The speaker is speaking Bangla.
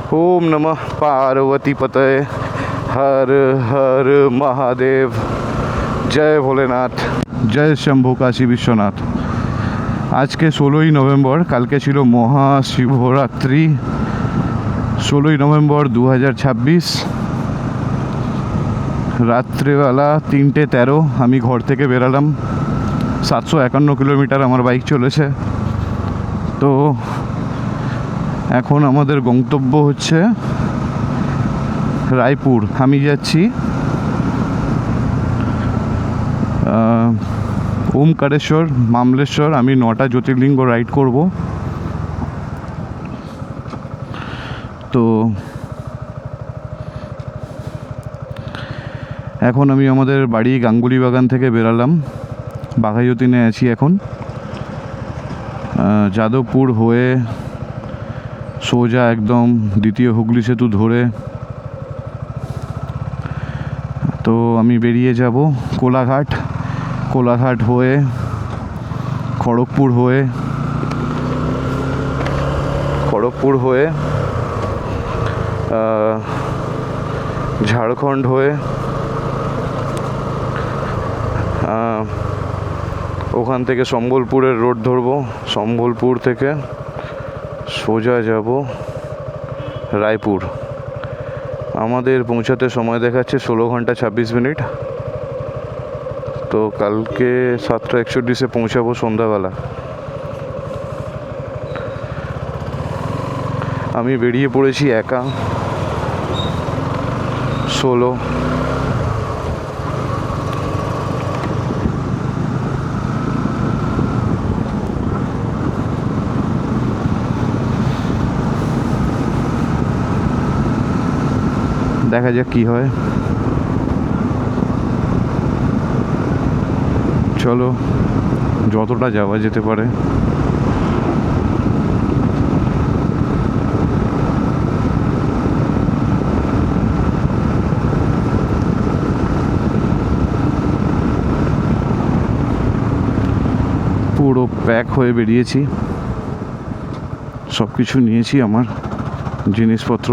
ओम नमः पार्वती पतये हर हर महादेव। जय भोलेनाथ, जय शंभु काशी विश्वनाथ। आज के 16 नवम्बर, कल के छिलो महाशिवरात्रि। 16 नवम्बर 2026 রাত্রেবেলা 3:13 আমি ঘর থেকে বেরালাম। 751 কিলোমিটার আমার বাইক চলেছে। তো এখন আমাদের গন্তব্য হচ্ছে রায়পুর। আমি যাচ্ছি ওমকারেশ্বর, মামলেশ্বর। আমি 9টা জ্যোতির্লিঙ্গ রাইড করব। তো এখন আমি আমাদের বাড়ি গাঙ্গুলি বাগান থেকে বেরালাম। বাঘাযতীনে আছি এখন। যাদবপুর হয়ে সোজা একদম দ্বিতীয় হুগলি সেতু ধরে তো আমি বেরিয়ে যাব কোলাঘাট। কোলাঘাট হয়ে খড়গপুর হয়ে ঝাড়খণ্ড হয়ে ওখান থেকে সম্বলপুরের রোড ধরবো। সম্বলপুর থেকে সোজা যাব রায়পুর। আমাদের পৌঁছাতে সময় দেখাচ্ছে 16 ঘন্টা 26 মিনিট। তো কালকে 7:41 পৌঁছাবো সন্ধ্যাবেলা। আমি বেরিয়ে পড়েছি একা, সোলো। দেখা যাক কি হয়। চলো, যতটা যাওয়া যেতে পারে। পুরো প্যাক হয়ে বেরিয়েছি, সব কিছু নিয়েছি আমার জিনিসপত্র।